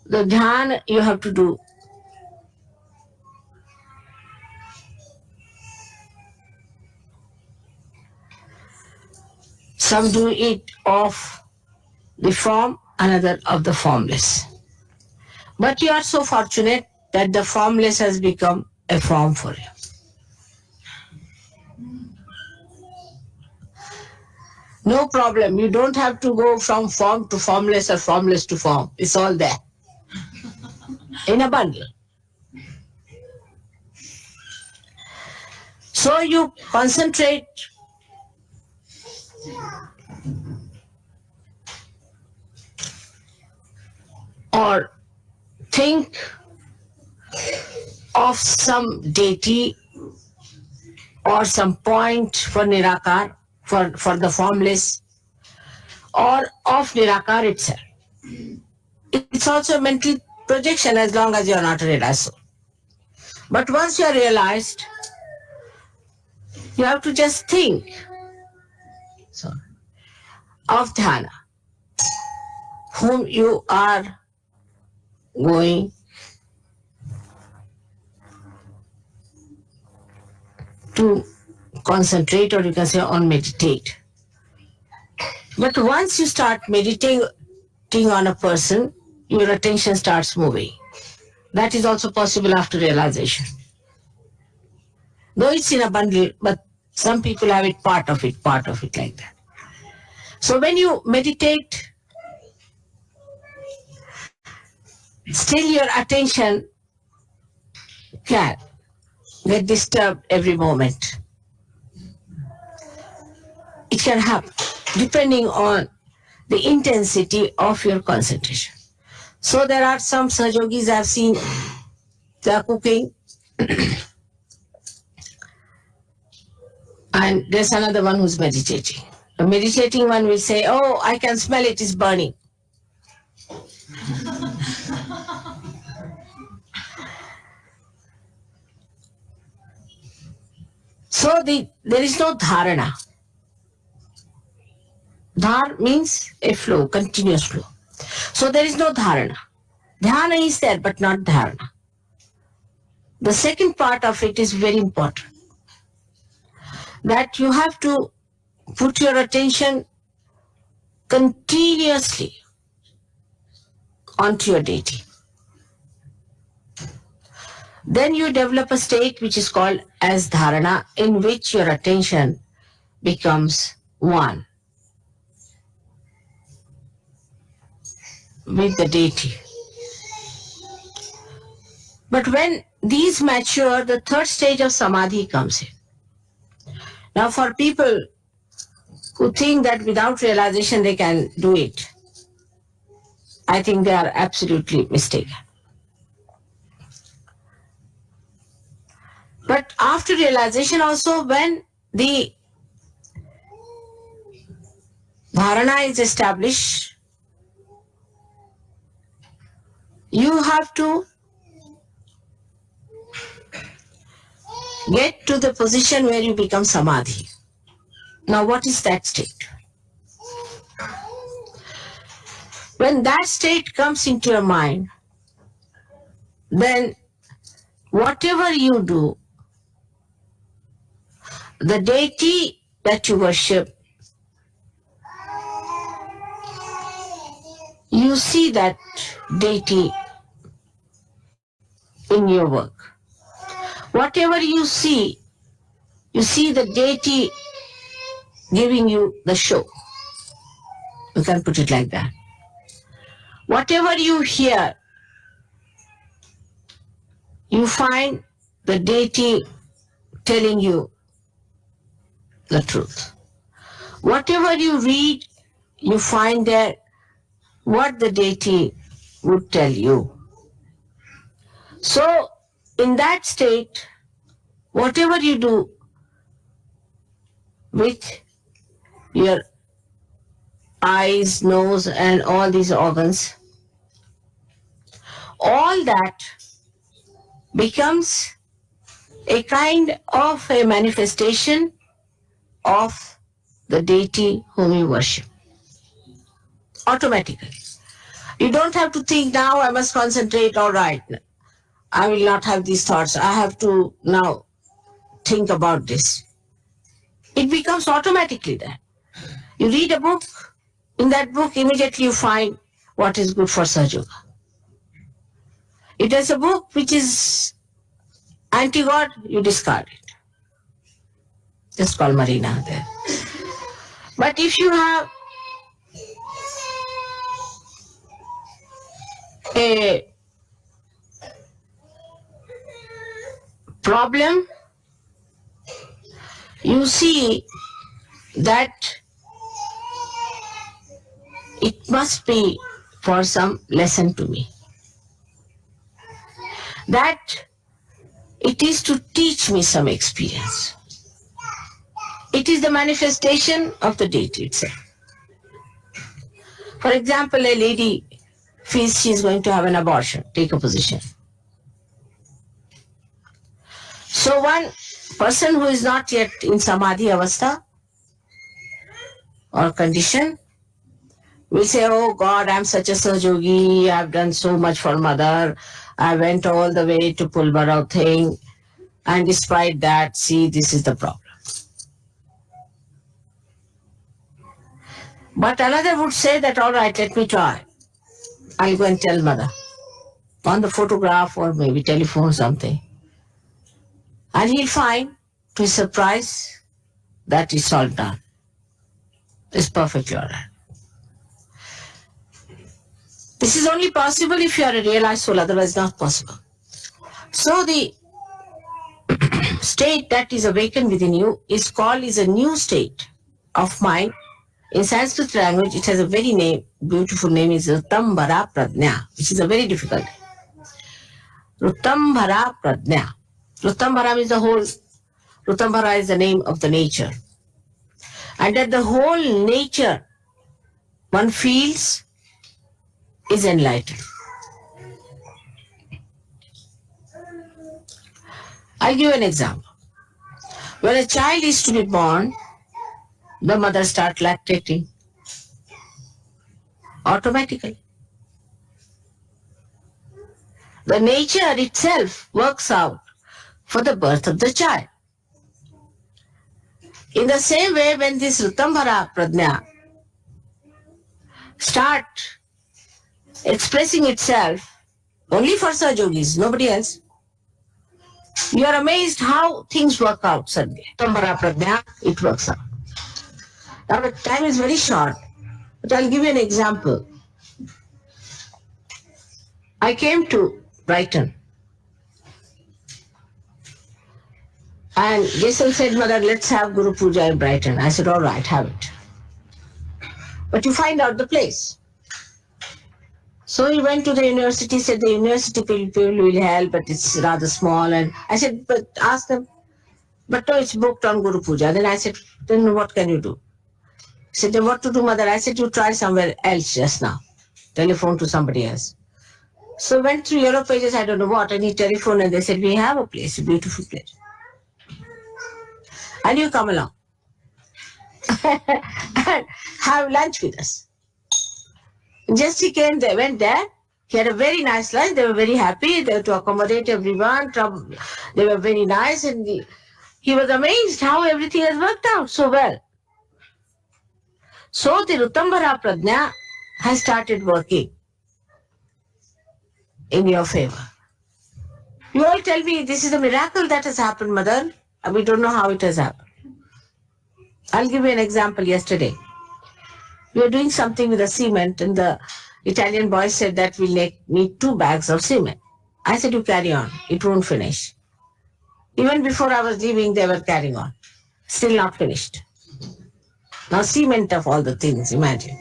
the dhyana you have to do some do it of the form, another of the formless. But you are so fortunate that the formless has become a form for you. No problem. You don't have to go from form to formless or formless to form. It's all there in a bundle. So you concentrate or think of some deity or some point for Nirakar, for the formless, or of Nirakar itself. It's also a mental projection as long as you are not a realized soul. But once you are realized, you have to just think of dhyana, whom you are going to concentrate, or you can say on meditate. But once you start meditating on a person, your attention starts moving. That is also possible after realization. Though it's in a bundle, but some people have it part of it like that. So when you meditate, still your attention can get disturbed every moment. It can happen depending on the intensity of your concentration. So there are some Sahajogis I have seen, they are cooking, and there's another one who's meditating. The meditating one will say, "Oh, I can smell it, it's burning." So there is no dharana. Dhar means a flow, continuous flow. So there is no dharana. Dhyana is there, but not dharana. The second part of it is very important. That you have to put your attention continuously onto your deity. Then you develop a state which is called as dharana, in which your attention becomes one with the deity. But when these mature, the third stage of samadhi comes in. Now for people who think that without realization they can do it, I think they are absolutely mistaken. But after realization also, when the dharana is established, you have to get to the position where you become samadhi. Now what is that state? When that state comes into your mind, then whatever you do, the deity that you worship, you see that deity in your work. Whatever you see the deity giving you the show. You can put it like that. Whatever you hear, you find the deity telling you the truth. Whatever you read, you find there what the deity would tell you. So, in that state, whatever you do with your eyes, nose, and all these organs, all that becomes a kind of a manifestation of the deity whom you worship. Automatically. You don't have to think, now I must concentrate, all right, I will not have these thoughts, I have to now think about this. It becomes automatically there. You read a book, in that book immediately you find what is good for Sahaja Yoga. It is a book which is anti-God, you discard it. Just call Marina there. But if you have a problem, you see that it must be for some lesson to me. That it is to teach me some experience. It is the manifestation of the deity itself. For example, a lady feels she is going to have an abortion, take a position. So one person who is not yet in samadhi avastha or condition We say, oh God, I'm such a Sahajogi, I've done so much for mother, I went all the way to Pulbarao thing, and despite that, see, this is the problem. But another would say that, all right, let me try. I'll go and tell mother on the photograph or maybe telephone something. And he'll find, to his surprise, that it's all done. It's perfectly all right. This is only possible if you are a realized soul, otherwise not possible. So the state that is awakened within you is called a new state of mind. In Sanskrit language, it has a very beautiful name, is Rutambhara Pradnya, which is a very difficult name. Rutambhara Pradnya. Rutambhara means the whole. Rutambhara is the name of the nature. And that the whole nature one feels is enlightened. I'll give you an example. When a child is to be born, the mother starts lactating automatically. The nature itself works out for the birth of the child. In the same way, when this Rutambhara Pradnya start expressing itself only for Sahajogis, nobody else, you are amazed how things work out suddenly. Rutambhara Pradnya, it works out. Now the time is very short, but I'll give you an example. I came to Brighton and Jason said, Mother, let's have Guru Puja in Brighton. I said, all right, have it. But you find out the place. So he went to the university, said the university people will help, but it's rather small. And I said, but ask them. But no, it's booked on Guru Puja. Then I said, then what can you do? He said, then what to do, Mother? I said, you try somewhere else just now. Telephone to somebody else. So went through Yellow Pages, I don't know what, and he telephoned and they said, we have a place, a beautiful place. And you come along and have lunch with us. Just he came there, went there. He had a very nice lunch. They were very happy. They were to accommodate everyone. They were very nice. And he was amazed how everything has worked out so well. So the Rutambhara Pradnya has started working in your favor. You all tell me, this is a miracle that has happened, Mother. We don't know how it has happened. I'll give you an example yesterday. We were doing something with the cement and the Italian boy said that we'll need 2 bags of cement. I said, you carry on. It won't finish. Even before I was leaving, they were carrying on. Still not finished. Now cement of all the things, imagine.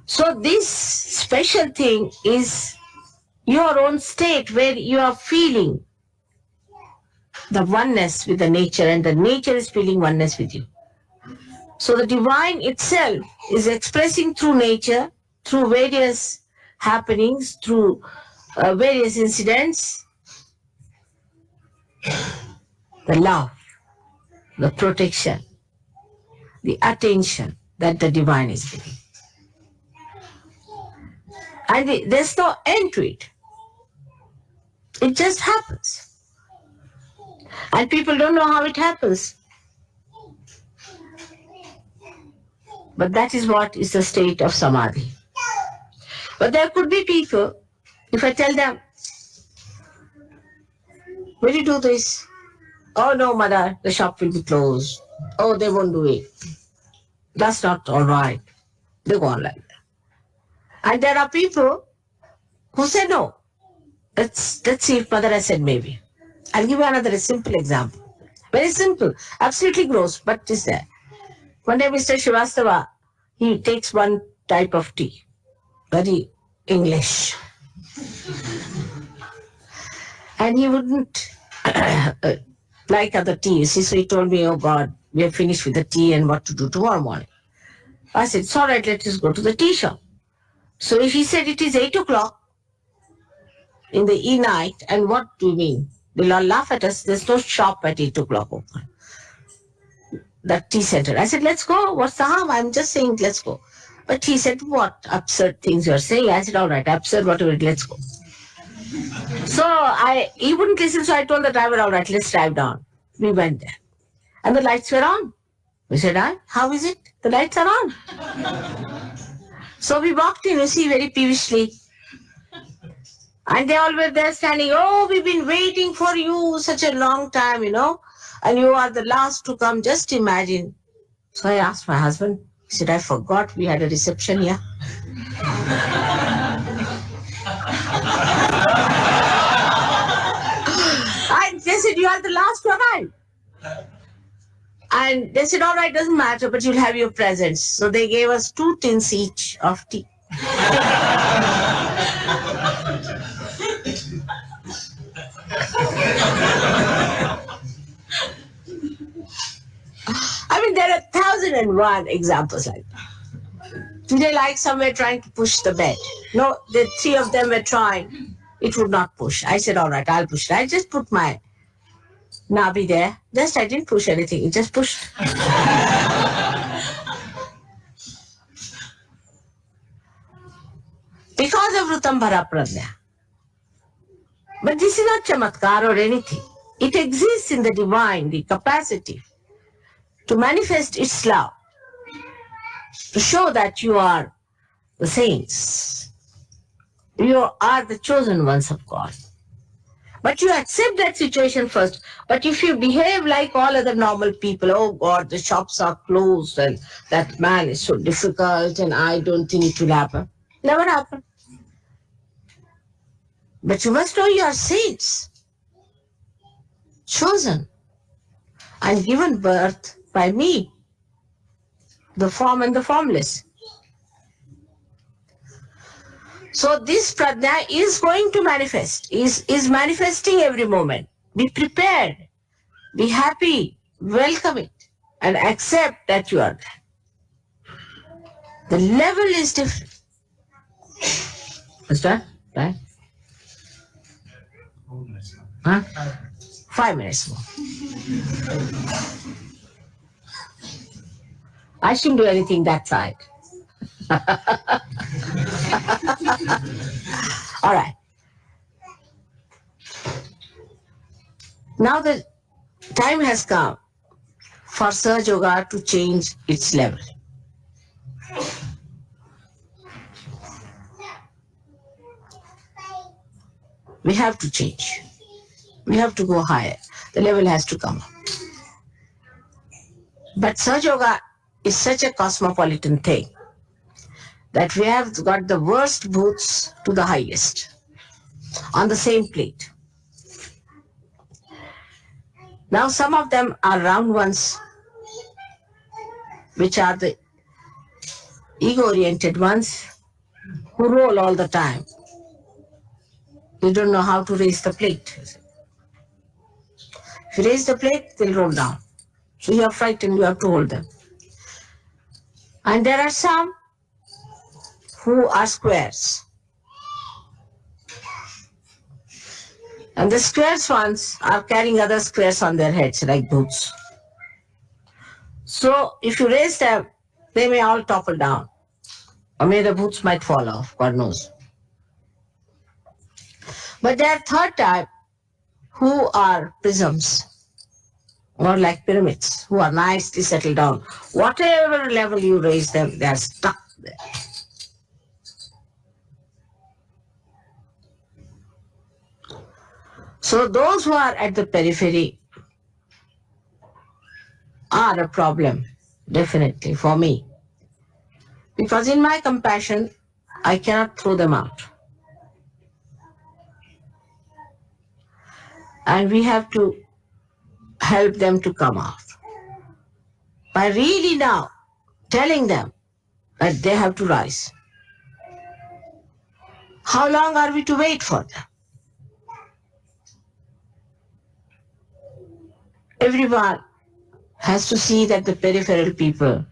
So this special thing is your own state where you are feeling the oneness with the nature and the nature is feeling oneness with you. So the divine itself is expressing through nature, through various happenings, through various incidents, the love, the protection, the attention that the divine is giving. And there's no end to it. It just happens. And people don't know how it happens. But that is what is the state of Samadhi. But there could be people, if I tell them, will you do this? Oh no, Mother, the shop will be closed. Oh, they won't do it. That's not all right. They go on like that. And there are people who say no. Let's see if Mother has said maybe. I'll give you another simple example. Very simple, absolutely gross, but it's there. One day Mr. Srivastava, he takes one type of tea, very English. And he wouldn't like other tea, you see, so he told me, oh God, we have finished with the tea and what to do tomorrow morning. I said, it's all right, let us go to the tea shop. So he said, it is 8 o'clock in the night, and what do you mean? They'll all laugh at us, there's no shop at 8 o'clock open. that tea center. I said, let's go. What's the harm? I'm just saying, let's go. But he said, what absurd things you're saying? I said, all right, absurd, whatever, let's go. So he wouldn't listen, so I told the driver, all right, let's drive down. We went there. And the lights were on. We said, how is it? The lights are on. So we walked in, you see, very peevishly. And they all were there standing, oh, we've been waiting for you such a long time, and you are the last to come, just imagine. So I asked my husband, he said, I forgot we had a reception here. And they said, you are the last to arrive. And they said, all right, doesn't matter, but you'll have your presents. So they gave us 2 tins each of tea. I mean, there are 1,001 examples like that. Today, like somewhere trying to push the bed. No, the 3 of them were trying. It would not push. I said, all right, I'll push it. I just put my Nabi there. Just, I didn't push anything. It just pushed. Because of Rutambhara Prajna. But this is not chamatkar or anything. It exists in the divine, the capacity to manifest its love, to show that you are the saints. You are the chosen ones of God. But you accept that situation first. But if you behave like all other normal people, oh God, the shops are closed and that man is so difficult and I don't think it will happen. Never happen. But you must know you are saints, chosen and given birth by me, the form and the formless. So this prajna is going to manifest, is manifesting every moment. Be prepared, be happy, welcome it, and accept that you are there. The level is different. What's that? Right? Huh? 5 minutes more. I shouldn't do anything that side. All right. Now the time has come for Sahaja Yoga to change its level. We have to change. We have to go higher. The level has to come up. But Sahaja Yoga is such a cosmopolitan thing that we have got the worst booths to the highest on the same plate. Now some of them are round ones, which are the ego-oriented ones who roll all the time. You don't know how to raise the plate. If you raise the plate, they'll roll down. So you are frightened, you have to hold them. And there are some who are squares. And the squares ones are carrying other squares on their heads like boots. So if you raise them, they may all topple down. Or maybe the boots might fall off, God knows. But there are third type who are prisms, or like pyramids, who are nicely settled down. Whatever level you raise them, they are stuck there. So those who are at the periphery are a problem, definitely, for me. Because in my compassion, I cannot throw them out. And we have to help them to come out by really now telling them that they have to rise. How long are we to wait for them? Everyone has to see that the peripheral people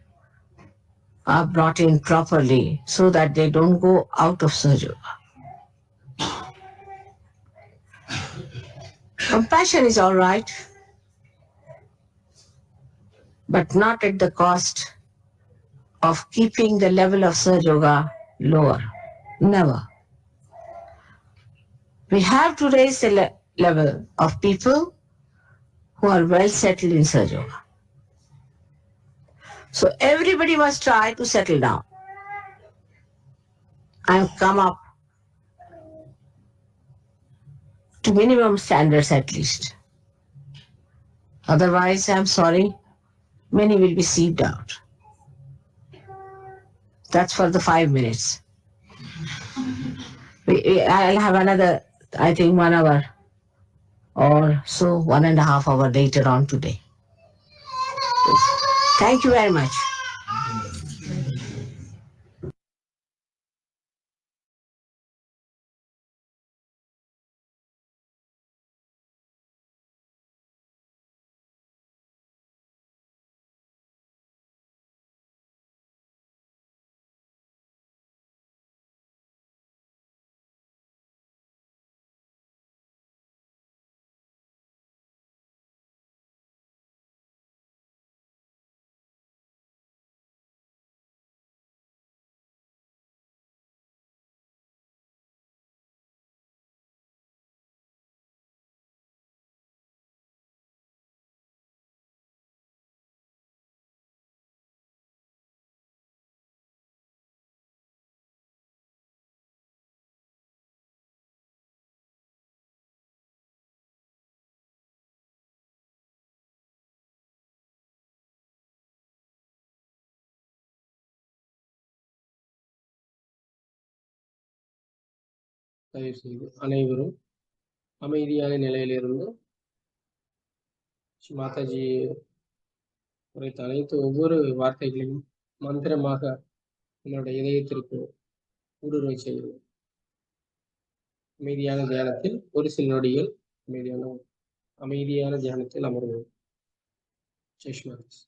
are brought in properly so that they don't go out of Sahaja Yoga. Compassion is all right, but not at the cost of keeping the level of Sahaja Yoga lower. Never. We have to raise the level of people who are well settled in Sahaja Yoga. So everybody must try to settle down and come up to minimum standards at least. Otherwise, I'm sorry, many will be sieved out. That's for the 5 minutes. I'll have another, I think, 1 hour or so, 1.5 hours later on today. Thank you very much. தயவு செய்து அனைவரும் அமைதியான நிலையிலிருந்து மாதாஜி உரைத்த அனைத்து ஒவ்வொரு வார்த்தைகளையும் மந்திரமாக நம்மளுடைய இதயத்திற்கு ஊடுருவை செய்யும். அமைதியான தியானத்தில் ஒரு சில நொடிகள் அமைதியான தியானத்தில் அமர்வோம். ஜெய் ஸ்ரீ மாதாஜி.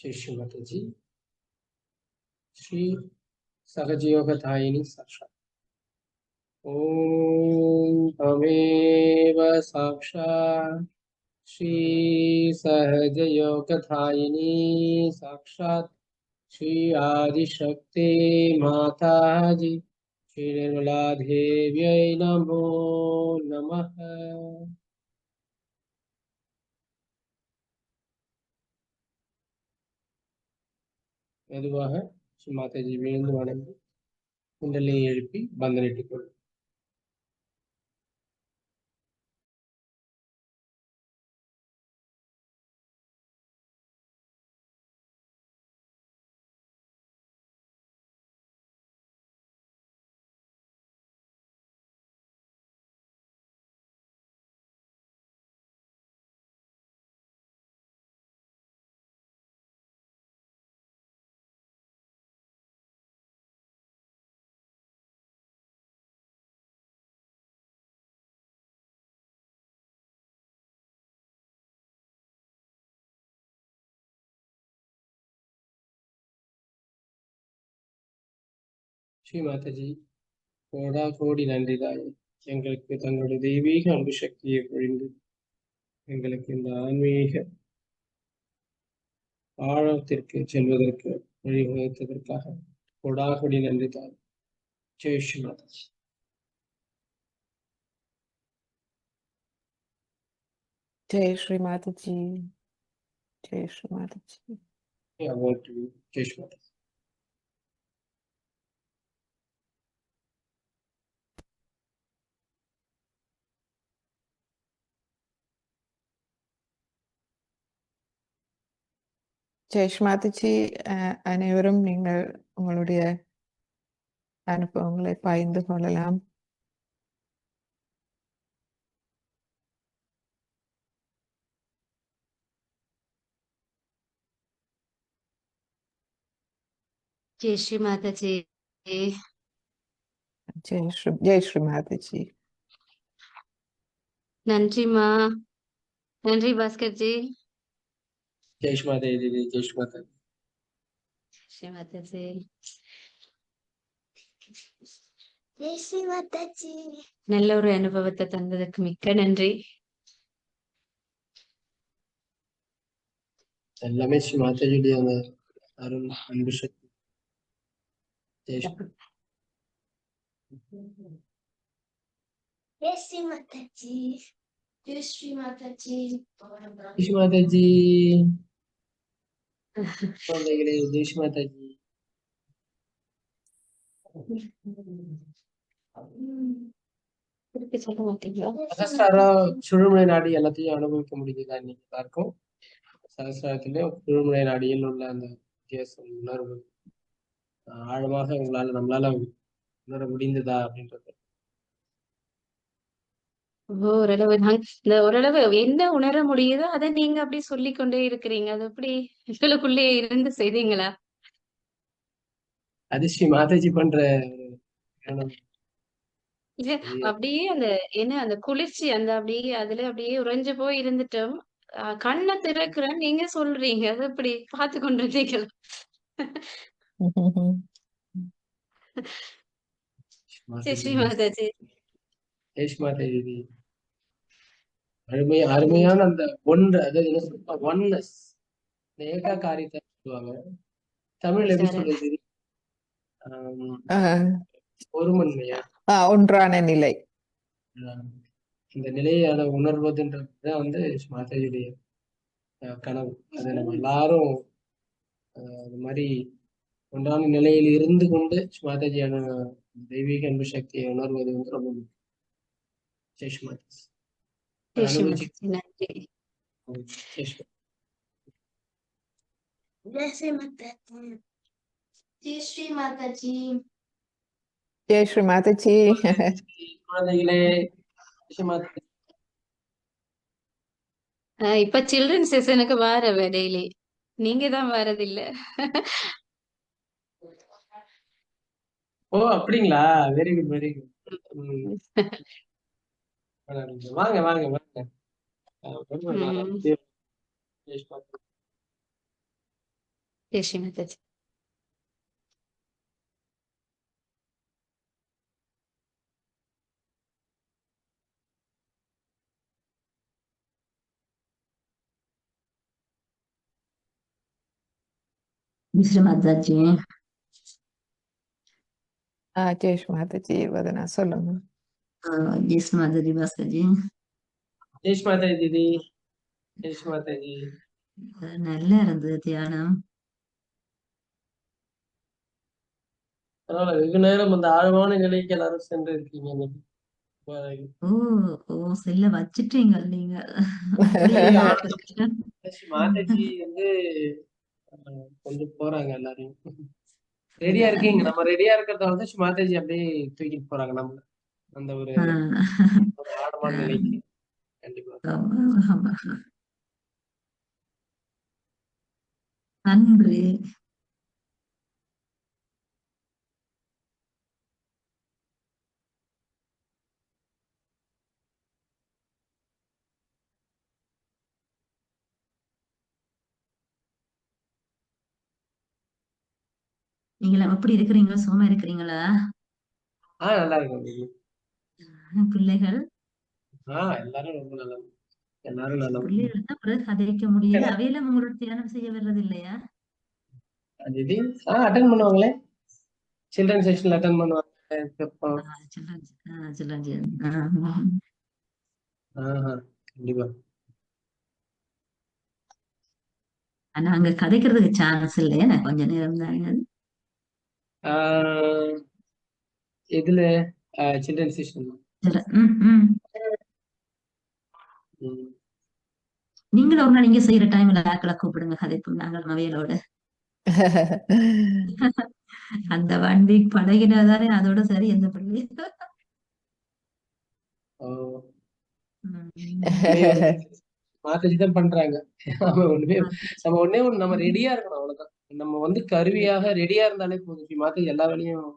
जय श्री माता जी। श्री सहजयोगदायिनी साक्षात्। ओम तमेव साक्षात् श्री सहजयोगदायिनी साक्षात् श्री आदिशक्ति माता जी श्री निर्मला देव्यै नमो नमः। மெதுவாக ஸ்ரீ மாதாஜி விழுந்து வணங்கி குண்டலியை எழுப்பி பந்தனிட்டுக் கொள்ளும். ஸ்ரீ மாதாஜி கோடா கோடி நன்றிதாய். எங்களுக்கு தங்களுடைய தெய்வீக அன்பு சக்தியை பொழிந்து எங்களுக்கு இந்த ஆன்மீக ஆழத்திற்கு செல்வதற்கு வழிவகுத்ததற்காக கோடாகோடி நன்றிதாய். ஜெய் ஸ்ரீ மாதாஜி. जय श्री माता जी। जय श्री माता जी। About you. Jai Sri Mataji. Jai Sri Mata G. அனைவரும் நீங்கள் உங்களுடைய அனுபவங்களை பகிர்ந்து கொள்ளலாம். जय श्री माता जी। ஜெய் ஸ்ரீ மாதா ஜி. நன்றிமா. நன்றி பாஸ்கர் ஜி. ஜெய் ஸ்ரீ மாதாஜி தீதி. ஜெய் ஸ்ரீ மாதாஜி. श्री माता जी। जय श्री माता जी। நல்ல ஒரு அனுபவத்தை தந்ததுக்கு மிக்க நன்றி. எல்லாமே ஸ்ரீ மாதாஜியுடைய அந்த அருள் அன்பு சக்தி. ஜெய் ஸ்ரீ जय श्री माता जी। जय श्री माता जी। ஜெய் மாதாஜி. குழந்தைகளே ஜெய் ஸ்ரீ மாதாஜி. திருப்பி சொல்ல மாட்டீங்களா? சகஸ்ராரா சுழுமுனை நாடி எல்லாத்தையும் அனுபவிக்க முடியுதா இன்னைக்கு எல்லாருக்கும்? சகஸ்ராரத்திலே சுழுமுனை நாடியில் உள்ள அந்த வித்தியாசம் உணர்வு ஆழமாக நம்மளால உணர முடிந்ததா அப்படின்றது. ஓரளவு இந்த ஓரளவு என்ன உணர முடியுதோ அதை நீங்க அப்படி சொல்லிக் கொண்டே இருக்கிறீங்க. அது எப்படி உங்களுக்குள்ளே இருந்து செய்தீங்களா? அது ஸ்ரீ மாதாஜி பண்ற ஒரு ஞானம். இல்ல அப்படியே அந்த என்ன அந்த குளிர்ச்சி அந்த அப்படியே அதுல அப்படியே உறைஞ்சு போய் இருந்துட்டோம். கண்ணை திறக்கிறேன் நீங்க சொல்றீங்க. அது எப்படி பார்த்து கொண்டிருந்தீங்களா? ஸ்ரீ மாதாஜி. ஜெய் ஸ்ரீ மாதாஜி. அருமையான அந்த ஒன்று, அதாவது என்ன சொல்லுவா ஒன்னஸ், ஏகாகாரியத்தை சொல்லுவாங்க. தமிழ்ல எப்படி சொல்றது? ஒருமன்மையா, ஒன்றான நிலை. இந்த நிலையை உணர்வதுன்றதுதான் வந்து மாதாஜியுடைய கனவு. அதை நம்ம எல்லாரும் அது மாதிரி ஒன்றான நிலையில் இருந்து கொண்டு மாதாஜியான தெய்வீக அன்பு சக்தியை உணர்வது வந்து ரொம்ப முக்கியம். ஜெய் ஸ்ரீ மாதாஜி. நன்றி. जय श्री माता जी। जय श्री माता जी। ஜெய் ஸ்ரீ மாதா ஜி. குழந்தைகளே ஸ்ரீ மாதாஜி. இப்ப சில்ட்ரன் செஷனுக்கு வார டெய்லி நீங்க தான் வரதில்ல. ஓ அப்படிங்களா? Very good very good. வாங்க வாங்க வாங்க. जय श्री माता जी। மிஸ்ர மாதாஜி जय श्री माता जी वदना சொல்லுங்க. ஜெய்ஸ்ரீ மாதாஜி பாஸ்கர்ஜி ஜெய்ஷ் மாதா தீதி, ஜெய்ஷ் மாதாஜி. நல்லா இருந்தது தியானம். பரவாயில்ல, வெகு நேரம் அந்த ஆழமான நிலைக்கு எல்லாரும் சென்று இருக்கீங்க இன்னைக்கு. பரவாயில்ல. ஓ செல்ல வச்சிட்டீங்க நீங்க. மாதாஜி வந்து கொஞ்சம் போறாங்க எல்லாரையும். ரெடியா இருக்கீங்க, நம்ம ரெடியா இருக்கிறத வந்து மாதாஜி அப்படியே தூக்கிட்டு போறாங்க நம்ம அந்த ஒரு ஆழமான நிலைக்கு. கண்டிப்பா. நன்றி. நீங்களா எப்படி இருக்கிறீங்க? சுகமா இருக்கிறீங்களா? நல்லா இருக்கும். பிள்ளைகள் எல்லாரும் ரொம்ப நல்லா, எல்லாரும் நல்லா. பிள்ளைகள் தான் பிறகு கதைக்க முடியல. அவையெல்லாம் உங்களோட தியானம் செய்ய வர்றது இல்லையா? அட்டன் பண்ணுவாங்களே, சில்ட்ரன் செக்ஷன்ல அட்டன் பண்ணுவாங்க. கண்டிப்பா. ஆனா அங்க கதைக்கிறதுக்கு சான்ஸ் இல்லையா? கொஞ்ச நேரம் தாங்க. இதுல சில்ட்ரன் செக்ஷன். நீங்களும் ஒரு நாள் நீங்க செய்யற டைம்ல ஆக்களை கூப்பிடுங்க, கதைப்போம் நாங்கள் அவையலோட. அந்த 1 வீக் பழகினாதானே அதோட சரி எந்த பிள்ளை. மாதாஜி தான் பண்றாங்க. நம்ம ஒண்ணே ஒண்ணு, நம்ம ரெடியா இருக்கணும், அவ்வளவுதான். நம்ம வந்து கருவியாக ரெடியா இருந்தாலே போதும். மாதாஜி எல்லா வேலையும்,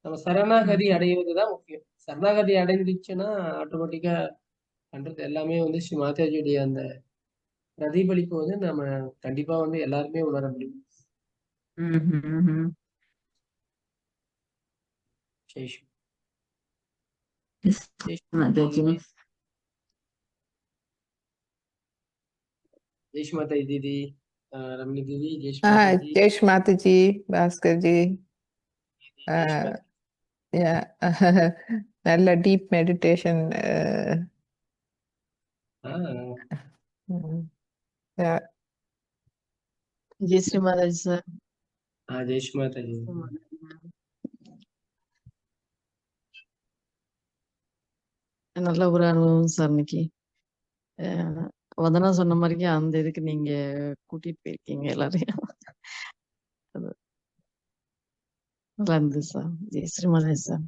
நம்ம சரணாகதி அடைவதுதான் முக்கியம். சரணாகதி அடைஞ்சிச்சுன்னா ஆட்டோமேட்டிக்கா பண்றது எல்லாமே வந்து ஸ்ரீ மாதாஜியுடைய அந்த பிரதிபலிப்பு வந்து நம்ம கண்டிப்பா வந்து எல்லாருமே உணர முடியும். ஜெய்ஷ் மாதா தீதி, ரமணி தீதி, ஜெய்ஷ் மாதாஜி. जय श्री माता जी भास्कर जी. நல்ல டீப் மெடிடேஷன். जय श्री महाराज सर. ஜெய்ஷ் மாதாஜி. நல்ல ஒரு அனுபவம் சார் இன்னைக்கு. வதனா சொன்ன மாதிரிக்கு அந்த இதுக்கு நீங்க கூட்டிட்டு போயிருக்கீங்க எல்லாரையும். நல்லா இருந்தது சார். ஜெய் ஸ்ரீ மாதாஜி சார்.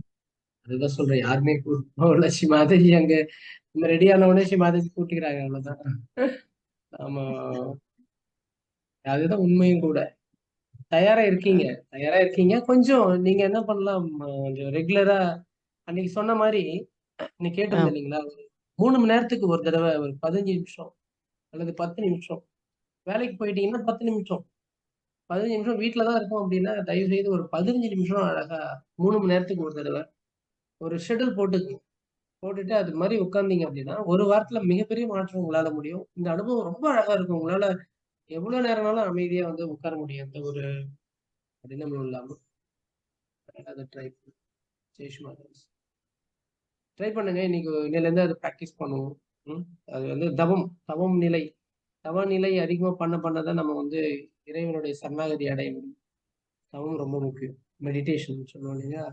அதுதான் சொல்றேன், யாருமே கூப்பிடல. ஸ்ரீ மாதாஜி அங்க நம்ம ரெடி ஆன உடனே ஸ்ரீ மாதாஜி கூட்டிக்கிறாங்க, அவ்வளவுதான். ஆமா, அதுதான் உண்மையும் கூட. தயாரா இருக்கீங்க. கொஞ்சம் நீங்க என்ன பண்ணலாம், கொஞ்சம் ரெகுலரா அன்னைக்கு சொன்ன மாதிரி நீ கேட்டிருந்த இல்லைங்களா, 3 மணி நேரத்துக்கு ஒரு தடவை ஒரு 15 நிமிஷம் அல்லது 10 நிமிஷம் வேலைக்கு போயிட்டீங்கன்னா 10 நிமிஷம், 15 நிமிஷம் வீட்டுலதான் இருக்கும் அப்படின்னா தயவு செய்து ஒரு 15 நிமிஷம் அழகா 3 மணி நேரத்துக்கு ஒரு தடவை ஒரு ஷெட்யூல் போட்டுட்டு அது மாதிரி உட்கார்ந்தீங்க அப்படின்னா ஒரு வாரத்துல மிகப்பெரிய மாற்றம் உங்களால முடியும். இந்த அனுபவம் ரொம்ப அழகா இருக்கும். உங்களால எவ்வளவு நேரம்னாலும் அமைதியா வந்து உட்கார முடியும், எந்த ஒரு கடினமும் இல்லாம. அதை ட்ரை பண்ணுங்க. இன்னைக்கு இன்னையில இருந்து அதை ப்ராக்டிஸ் பண்ணுவோம். அது வந்து தவம் நிலை அதிகமா பண்ணதான் நம்ம வந்து இறைவனுடைய சரணாகதி அடைய முடியும். தவம் ரொம்ப முக்கியம். மெடிடேஷன் சொல்லுவோம் இல்லையா,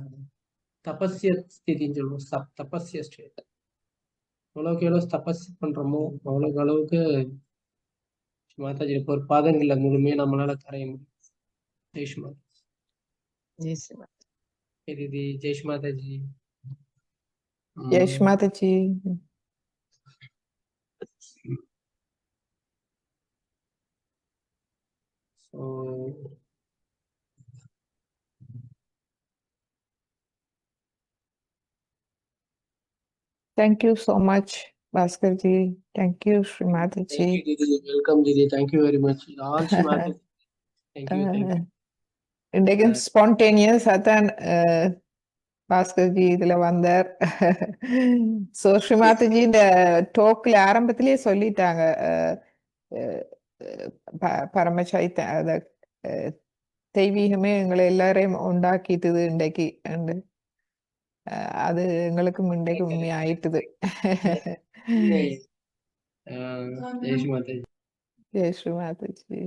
தபஸ்ய ஸ்திதின்னு சொல்லுவோம். தபஸ்ய ஸ்டேட். எவ்வளவுக்கு எவ்வளவு தபஸ் பண்றோமோ அவ்வளவுக்கு அளவுக்கு மாதாஜி ஒரு பாதங்கள்ல முழுமையா நம்மளால கரைய முடியும். ஜெய்ஷ் மாதா. ஜெய் ஸ்ரீ மாதா. ஜெய்ஷ் மாதாஜி. जय श्री माता जी. Thank you so much. Bhaskar ji. Thank you, Shri Thank Mataji. you, Didi. Welcome, Didi. Thank you very much. All Shri Mataji. Thank you. Thank you. இன்றைக்கும் ஸ்பான்டேனியஸ் அதான் பாஸ்கர்ஜி இதுல வந்தார். ஸோ ஸ்ரீமாதஜி இந்த டோக்ல ஆரம்பத்திலேயே சொல்லிட்டாங்க பரமச்சைத்த அத தெய்வீகமே எங்களை எல்லாரையும் உண்டாக்கிட்டுது இன்றைக்கு அது எங்களுக்கும் இன்றைக்கு உண்மையாயிட்டுது. ஜெய் ஸ்ரீ மாதாஜி. ஜெய் ஸ்ரீ மாதாஜி.